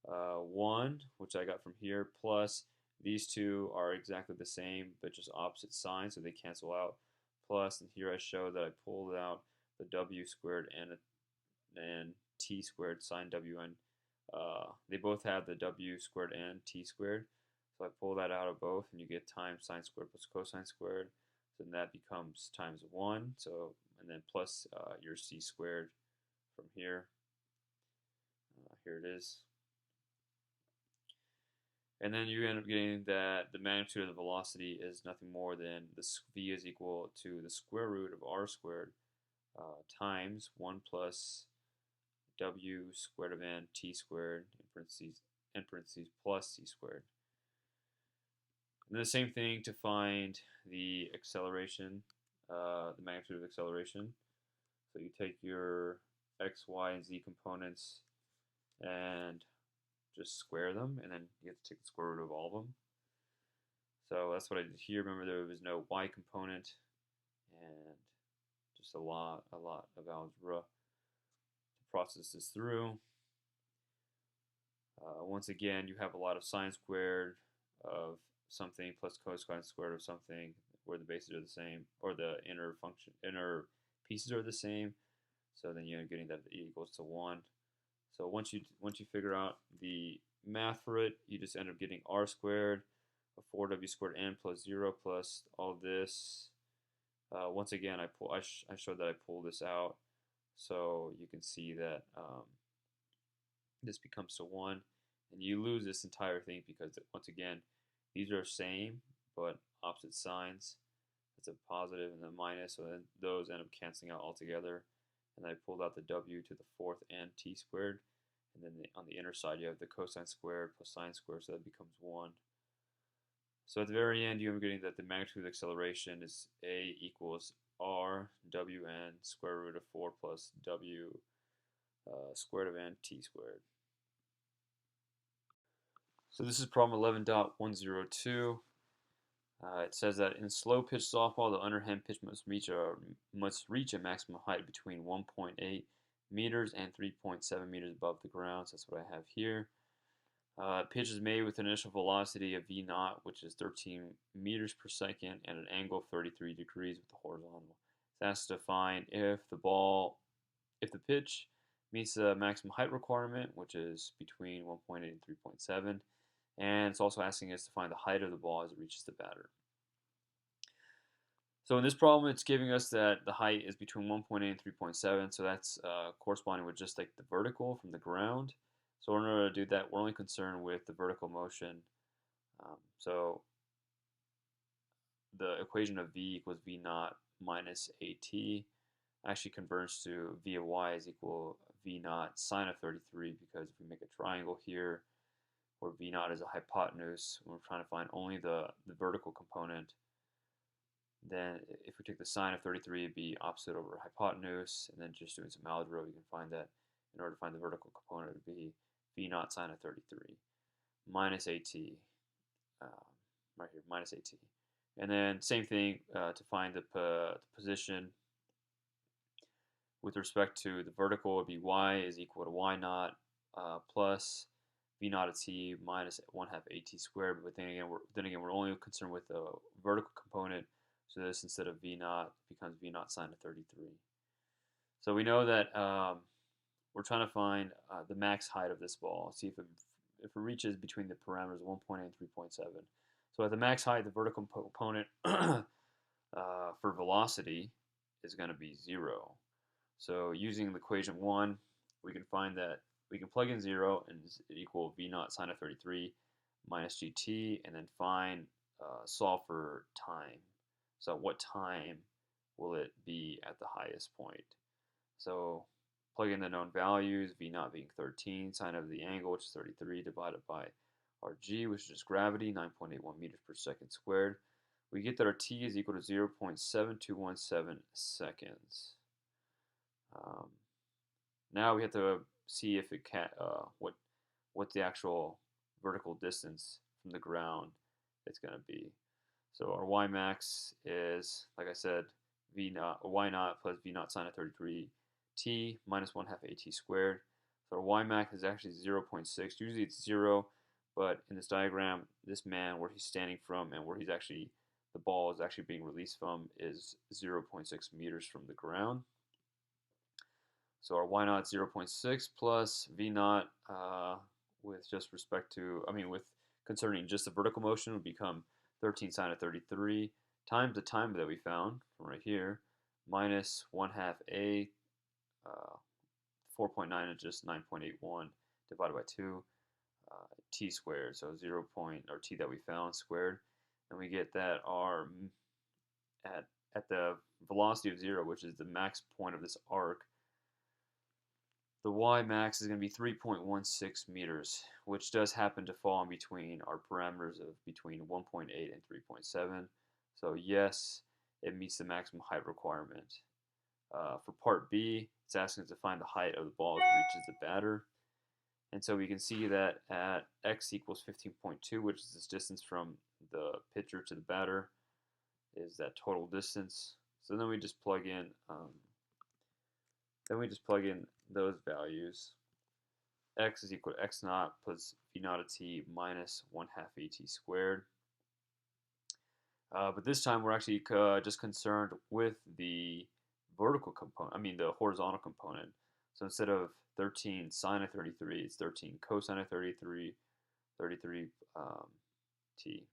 1, which I got from here, plus these two are exactly the same, but just opposite signs, so they cancel out. Plus, and here I show that I pulled out the w squared and t squared sine wn. They both have the w squared and t squared, so I pull that out of both, and you get times sine squared plus cosine squared. So then that becomes times 1. So and then plus your c squared from here. Here it is. And then you end up getting that the magnitude of the velocity is nothing more than this v is equal to the square root of r squared times 1 plus w squared of n t squared in parentheses plus c squared. And then the same thing to find the acceleration, the magnitude of acceleration. So you take your x, y, and z components and just square them, and then you have to take the square root of all of them. So that's what I did here. Remember, there was no y component, and just a lot of algebra to process this through. Once again, you have a lot of sine squared of something plus cosine squared of something, where the bases are the same, or the inner pieces are the same. So then you're getting that e equals to 1. So once you figure out the math for it, you just end up getting r squared of 4w squared n plus 0 plus all this. Once again, I showed that I pulled this out, so you can see that this becomes to 1, and you lose this entire thing because once again, these are same but opposite signs. It's a positive and a minus, so then those end up canceling out altogether. And I pulled out the w to the 4th and t squared, and then on the inner side you have the cosine squared plus sine squared, so that becomes 1. So at the very end, you're getting that the magnitude of acceleration is a equals r wn square root of 4 plus w squared of n t squared. So this is problem 11.102. It says that in slow pitch softball, the underhand pitch must reach a maximum height between 1.8 meters and 3.7 meters above the ground. So that's what I have here. Pitch is made with an initial velocity of v naught, which is 13 meters per second, and an angle of 33 degrees with the horizontal. It's asked to find if the pitch meets the maximum height requirement, which is between 1.8 and 3.7. And it's also asking us to find the height of the ball as it reaches the batter. So in this problem, it's giving us that the height is between 1.8 and 3.7, so that's corresponding with just like the vertical from the ground. So in order to do that, we're only concerned with the vertical motion. So the equation of v equals v naught minus at actually converts to v of y is equal v naught sine of 33, because if we make a triangle here where v naught is a hypotenuse, we're trying to find only the vertical component, then if we take the sine of 33, it'd be opposite over hypotenuse, and then just doing some algebra, we can find that in order to find the vertical component, it would be v naught sine of 33 minus at, right here, minus at. And then same thing to find the position with respect to the vertical, would be y is equal to y naught plus v naught of t minus 1/2 at squared. But then again, we're only concerned with the vertical component. So this, instead of v naught, becomes v naught sine of 33. So we know that we're trying to find the max height of this ball. See if it reaches between the parameters 1.8 and 3.7. So at the max height, the vertical component for velocity is going to be 0. So using the equation 1, we can find that we can plug in 0 and equal v naught sine of 33 minus gt, and then solve for time. So at what time will it be at the highest point? So plug in the known values, v naught being 13, sine of the angle, which is 33, divided by our g, which is just gravity, 9.81 meters per second squared. We get that our t is equal to 0.7217 seconds. Now we have to see if it can what the actual vertical distance from the ground is going to be. So our y max is, like I said, y naught plus v naught sine of 33 t minus 1/2 at squared. So our y max is actually 0.6. Usually it's 0, but in this diagram, this man, where he's standing from and where the ball is actually being released from, is 0.6 meters from the ground. So our y naught 0.6 plus v naught with concerning just the vertical motion would become 13 sine of 33 times the time that we found from right here, minus 1/2 a, 4.9 is just 9.81 divided by 2, t squared, so t that we found squared, and we get that our at the velocity of 0, which is the max point of this arc, the y max is going to be 3.16 meters, which does happen to fall in between our parameters of between 1.8 and 3.7. So yes, it meets the maximum height requirement. For part B, it's asking us to find the height of the ball as it reaches the batter. And so we can see that at x equals 15.2, which is this distance from the pitcher to the batter, is that total distance. So then we just plug in those values. X is equal to x naught plus v naught of t minus 1/2 at squared. But this time we're actually just concerned with the vertical component, the horizontal component. So instead of 13 sine of 33, it's 13 cosine of 33, t.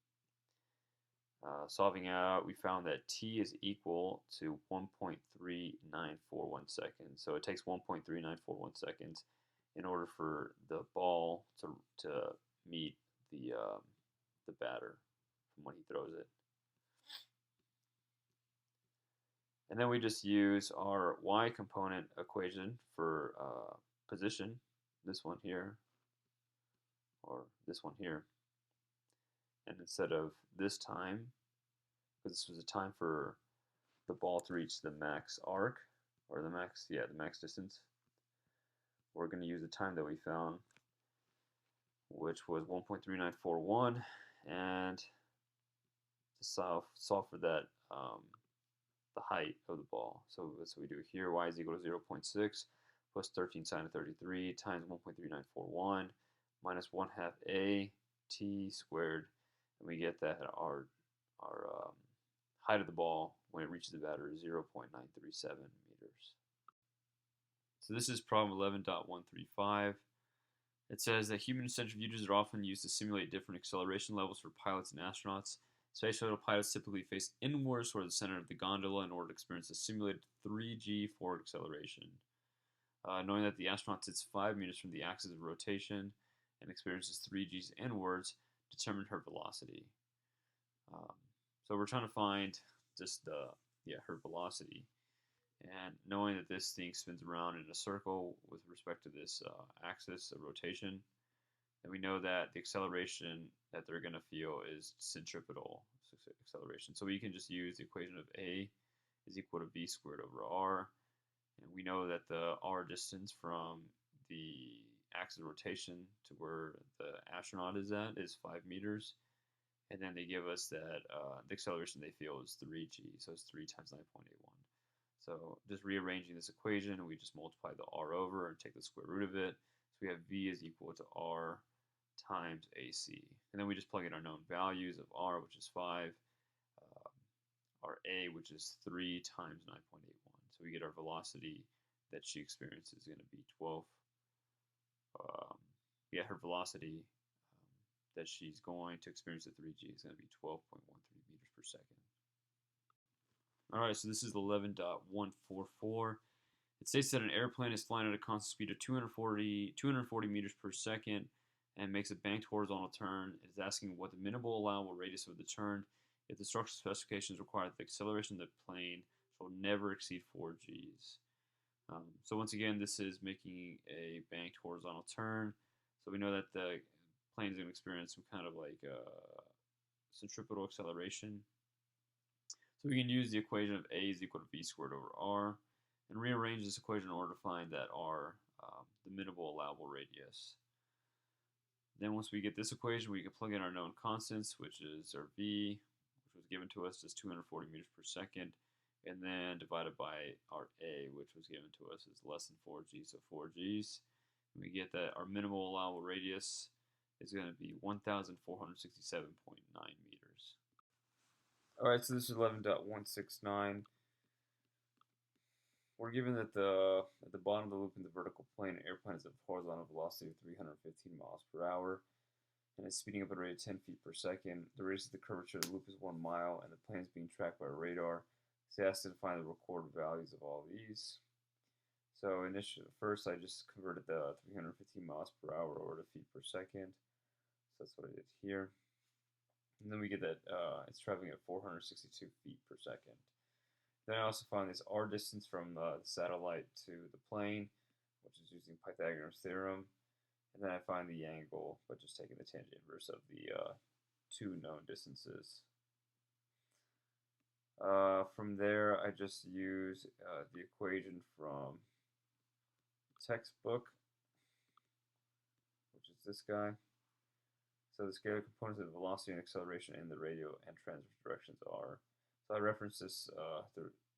Solving out, we found that t is equal to 1.3941 seconds. So it takes 1.3941 seconds in order for the ball to meet the batter from when he throws it. And then we just use our y component equation for position, this one here, or this one here. And instead of this time, because this was the time for the ball to reach the max arc, or the max distance, we're going to use the time that we found, which was 1.3941, and to solve for that, the height of the ball. So we do here, y is equal to 0.6 plus 13 sine of 33 times 1.3941 minus 1/2 a t squared, and we get that our height of the ball when it reaches the batter is 0.937 meters. So this is problem 11.135. It says that human centrifuges are often used to simulate different acceleration levels for pilots and astronauts. Space shuttle pilots typically face inwards toward the center of the gondola in order to experience a simulated 3g forward acceleration. Knowing that the astronaut sits 5 meters from the axis of rotation and experiences 3g's inwards, determined her velocity. So we're trying to find just her velocity. And knowing that this thing spins around in a circle with respect to this axis of rotation, then we know that the acceleration that they're going to feel is centripetal acceleration. So we can just use the equation of A is equal to v squared over r. And we know that the r distance from the axis of rotation to where the astronaut is at is 5 meters. And then they give us that the acceleration they feel is 3g, so it's 3 times 9.81. So just rearranging this equation, we just multiply the r over and take the square root of it. So we have v is equal to r times ac. And then we just plug in our known values of r, which is 5, our a, which is 3 times 9.81. So we get our velocity that she experiences is going to be 12. Her velocity that she's going to experience at 3g is going to be 12.13 meters per second. Alright, so this is 11.144. It states that an airplane is flying at a constant speed of 240 meters per second and makes a banked horizontal turn. It is asking what the minimal allowable radius of the turn. If the structural specifications require that the acceleration of the plane shall never exceed 4 g's. So once again, this is making a banked horizontal turn. So we know that the plane is going to experience some kind of like centripetal acceleration. So we can use the equation of A is equal to v squared over r and rearrange this equation in order to find that r, the minimal allowable radius. Then once we get this equation, we can plug in our known constants, which is our v, which was given to us as 240 meters per second, and then divided by our a, which was given to us as less than 4g, so 4g's. And we get that our minimal allowable radius is going to be 1,467.9 meters. Alright, so this is 11.169. We're given that at the bottom of the loop in the vertical plane, an airplane has a horizontal velocity of 315 miles per hour and is speeding up at a rate of 10 feet per second. The radius of the curvature of the loop is 1 mile, and the plane is being tracked by radar. So asked to find the recorded values of all these. So first I just converted the 315 miles per hour over to feet per second. So that's what I did here. And then we get that it's traveling at 462 feet per second. Then I also found this r distance from the satellite to the plane, which is using Pythagoras theorem. And then I find the angle by just taking the tangent inverse of the two known distances. From there, I just use the equation from the textbook, which is this guy. So the scalar components of the velocity and acceleration in the radial and transverse directions are. So I reference this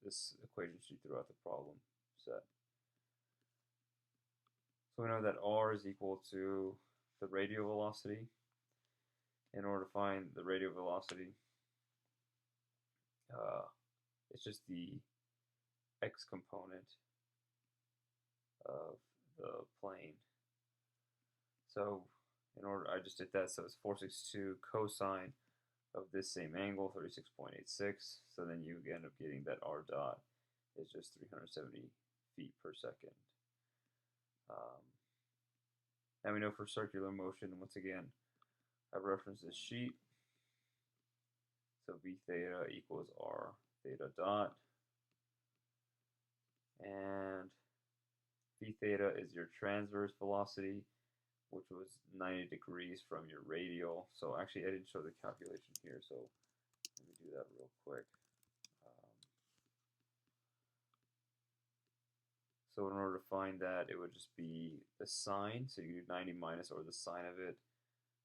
this equation sheet throughout the problem set. So we know that r is equal to the radial velocity. In order to find the radial velocity, it's just the x component of the plane. So in order, I just did that, so it's 462 cosine of this same angle, 36.86. So then you end up getting that r dot is just 370 feet per second. Now we know for circular motion, once again, I reference this sheet. So v theta equals r theta dot. And v theta is your transverse velocity, which was 90 degrees from your radial. So actually I didn't show the calculation here, so let me do that real quick. So in order to find that, it would just be the sine. So you do 90 minus or the sine of it,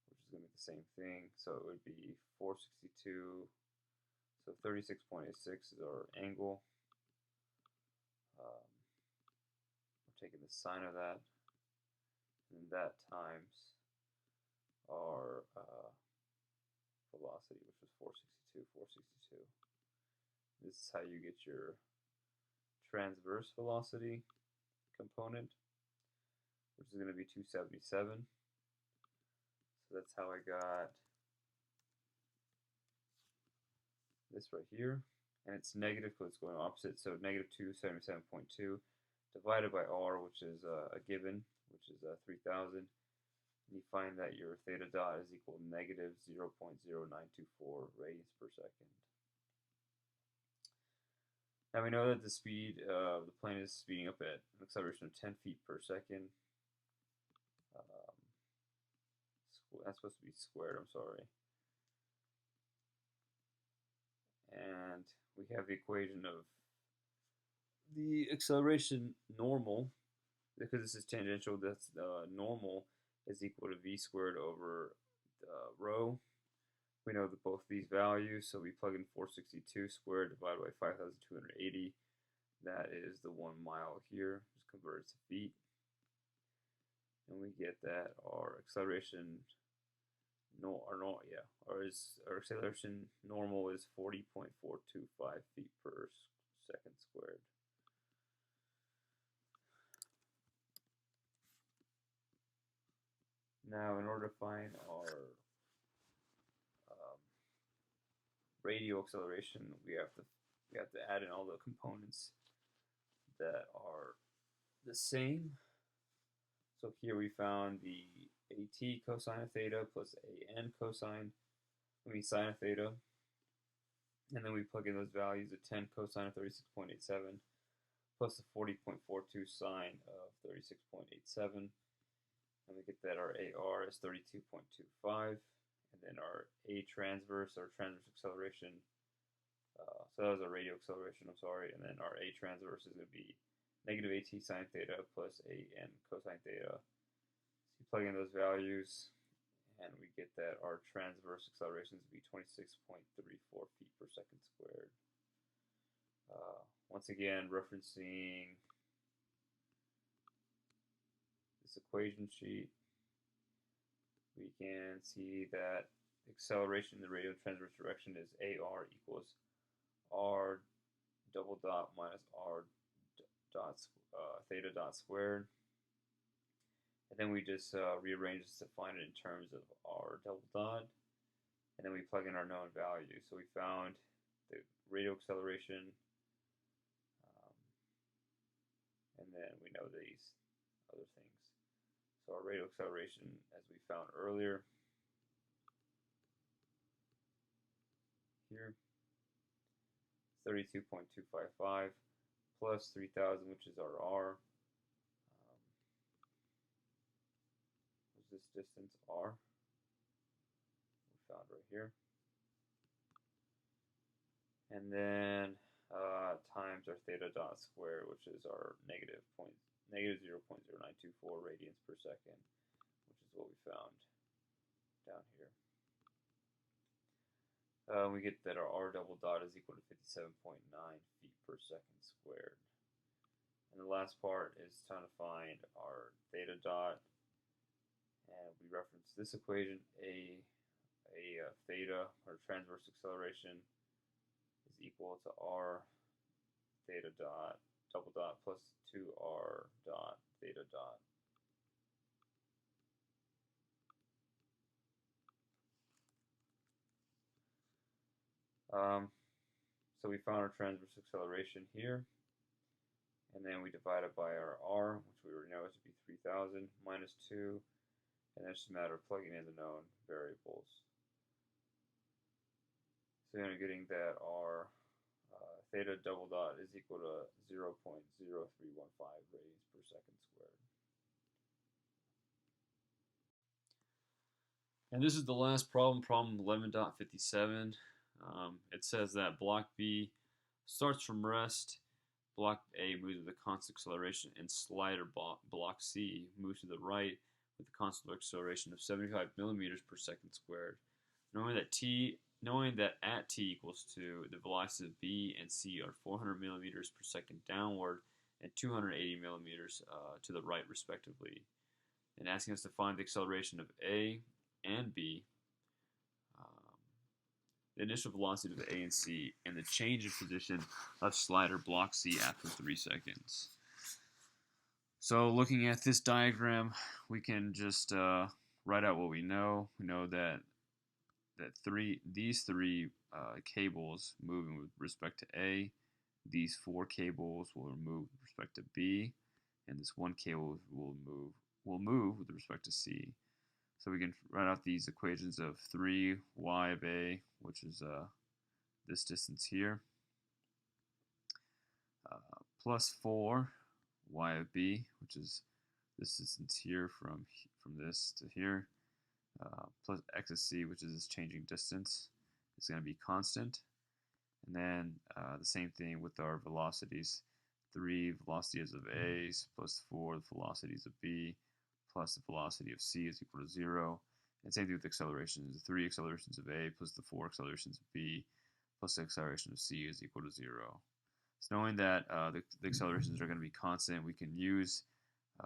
which is going to be the same thing. So it would be 462. So 36.86 is our angle. We're taking the sine of that. And that times our velocity, which was 462. This is how you get your transverse velocity component, which is going to be 277. So that's how I got this right here, and it's negative because it's going opposite, so negative 277.2 divided by r, which is a given, which is 3,000, and you find that your theta dot is equal to negative 0.0924 radians per second. Now we know that the speed of the plane is speeding up at an acceleration of 10 feet per second. That's supposed to be squared, I'm sorry. And we have the equation of the acceleration normal, because this is tangential, that's normal is equal to v squared over rho. We know that both these values, so we plug in 462 squared divided by 5,280. That is the 1 mile here, just convert it to feet. And we get that our acceleration our acceleration normal is 40.425 feet per second squared. Now, in order to find our radial acceleration, we have to add in all the components that are the same. So here we found the AT cosine of theta plus AN sine of theta, and then we plug in those values of 10 cosine of 36.87 plus the 40.42 sine of 36.87, and we get that our AR is 32.25, and then our transverse acceleration, so that was our radial acceleration, I'm sorry, and then our transverse is going to be negative AT sine theta plus AN cosine theta. So you plug in those values, and we get that our transverse acceleration is going to be 26.34 feet per second squared. Once again, referencing this equation sheet, we can see that acceleration in the radial transverse direction is AR equals R double dot minus R dot theta dot squared. And then we just rearrange this to find it in terms of R double dot. And then we plug in our known values. So we found the radial acceleration, and then we know these other things. So our radial acceleration, as we found earlier, here, 32.255 plus 3,000, which is our R. Was this distance R? We found right here. And then times our theta dot squared, which is our negative 0.0924 radians per second, which is what we found down here. We get that our R double dot is equal to 57.9 feet per second squared. And the last part is trying to find our theta dot, and we reference this equation. A theta, or transverse acceleration, is equal to R theta dot double dot plus 2R dot theta dot. So we found our transverse acceleration here, and then we divide it by our R, which we already know is to be 3,000 minus 2, and it's just a matter of plugging in the known variables. So you're getting that our theta double dot is equal to 0.0315 radians per second squared. And this is the last problem, problem 11.57. It says that block B starts from rest, block A moves with a constant acceleration, and slider block C moves to the right with a constant acceleration of 75 millimeters per second squared. Knowing that at t equals 2, the velocities of B and C are 400 millimeters per second downward and 280 millimeters to the right, respectively, and asking us to find the acceleration of A and B, the initial velocity of A and C, and the change in position of slider block C after 3 seconds. So looking at this diagram, we can just write out what we know. We know that these three cables moving with respect to A, these four cables will move with respect to B, and this one cable will move with respect to C. So we can write out these equations of 3y of A, which is this distance here, plus 4y of B, which is this distance here from this to here, plus x of C, which is this changing distance. It's going to be constant. And then the same thing with our velocities. 3 velocities of A plus 4 velocities of B plus the velocity of C is equal to 0. And same thing with accelerations. The 3 accelerations of A plus the 4 accelerations of B plus the acceleration of C is equal to 0. So knowing that the accelerations are going to be constant, we can use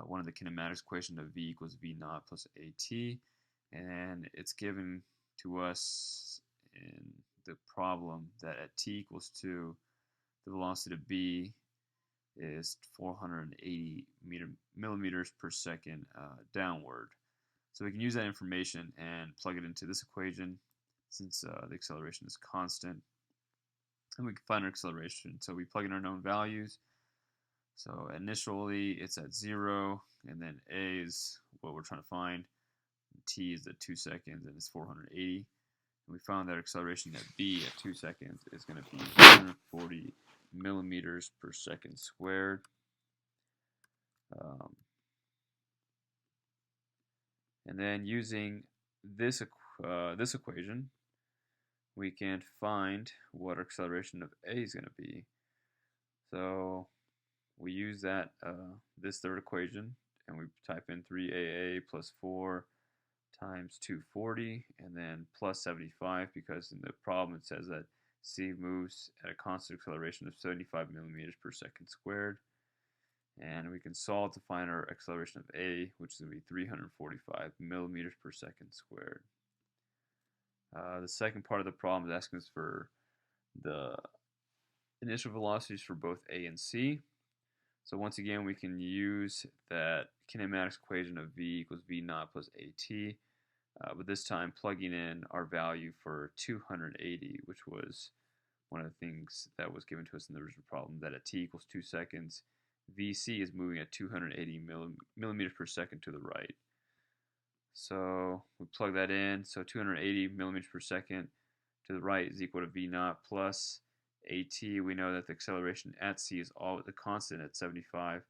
one of the kinematics equation of V equals V naught plus AT. And it's given to us in the problem that at t equals 2, the velocity of B is 480 millimeters per second downward. So we can use that information and plug it into this equation since the acceleration is constant. And we can find our acceleration. So we plug in our known values. So initially it's at 0, and then A is what we're trying to find. T is at 2 seconds, and it's 480. And we found that acceleration at B at 2 seconds is going to be 140 millimeters per second squared. And then using this equation, we can find what our acceleration of A is going to be. So we use that this third equation, and we type in 3AA plus 4 times 240, and then plus 75, because in the problem it says that C moves at a constant acceleration of 75 millimeters per second squared. And we can solve to find our acceleration of A, which is going to be 345 millimeters per second squared. The second part of the problem is asking us for the initial velocities for both A and C. So once again, we can use that kinematics equation of V equals V naught plus AT, but this time plugging in our value for 280, which was one of the things that was given to us in the original problem, that at t equals 2 seconds, VC is moving at 280 millimeters per second to the right. So we plug that in. So 280 millimeters per second to the right is equal to V naught plus AT. We know that the acceleration at C is all the constant at 75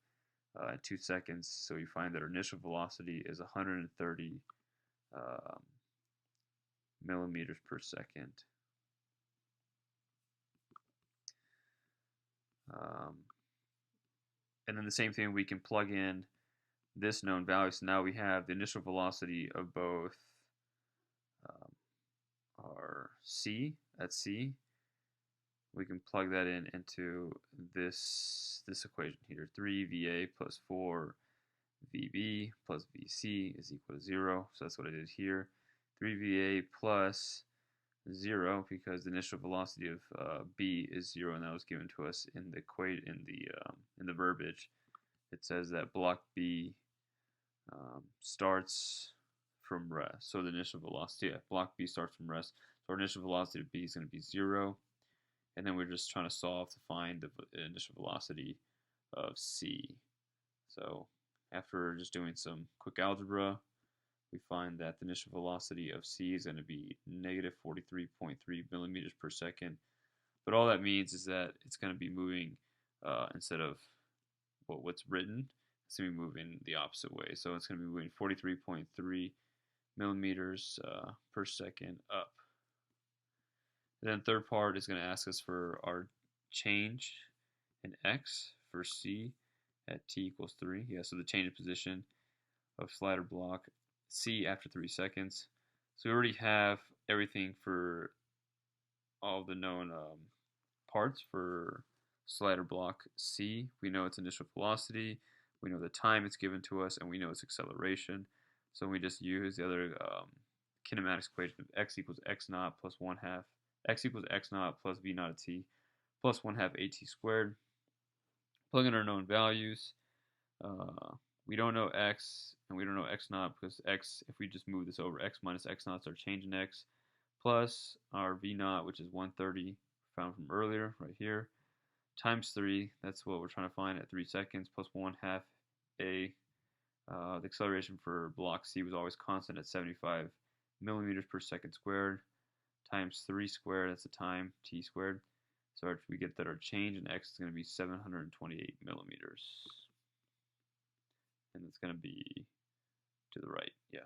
at 2 seconds. So you find that our initial velocity is 130 millimeters per second. And then the same thing, we can plug in this known value. So now we have the initial velocity of both our C at C. We can plug that in into this equation here. 3VA plus 4VB plus VC is equal to 0. So that's what I did here. 3VA plus 0, because the initial velocity of B is 0, and that was given to us in the verbiage. It says that block B starts from rest. So the initial velocity, block B starts from rest. So our initial velocity of B is going to be 0, and then we're just trying to solve to find the initial velocity of C. So after just doing some quick algebra, we find that the initial velocity of C is going to be negative 43.3 millimeters per second. But all that means is that it's going to be moving, instead of what's written, it's going to be moving the opposite way. So it's going to be moving 43.3 millimeters per second up. And then the third part is going to ask us for our change in x for C at t equals 3. Yeah, so the change in position of slider block C after 3 seconds. So we already have everything for all the known parts for slider block C. We know its initial velocity, we know the time it's given to us, and we know its acceleration. So we just use the other kinematics equation of x equals x naught plus 1/2, x equals x naught plus v naught at t plus 1/2 at squared. Plug in our known values. We don't know x, and we don't know x naught, because x, if we just move this over, x minus x naught is our change in x. plus our V naught, which is 130, found from earlier, right here, times 3, that's what we're trying to find at 3 seconds, plus 1/2 a. The acceleration for block C was always constant at 75 millimeters per second squared, times 3 squared, that's the time, t squared. So we get that our change in x is going to be 728 millimeters. And it's going to be to the right, yeah.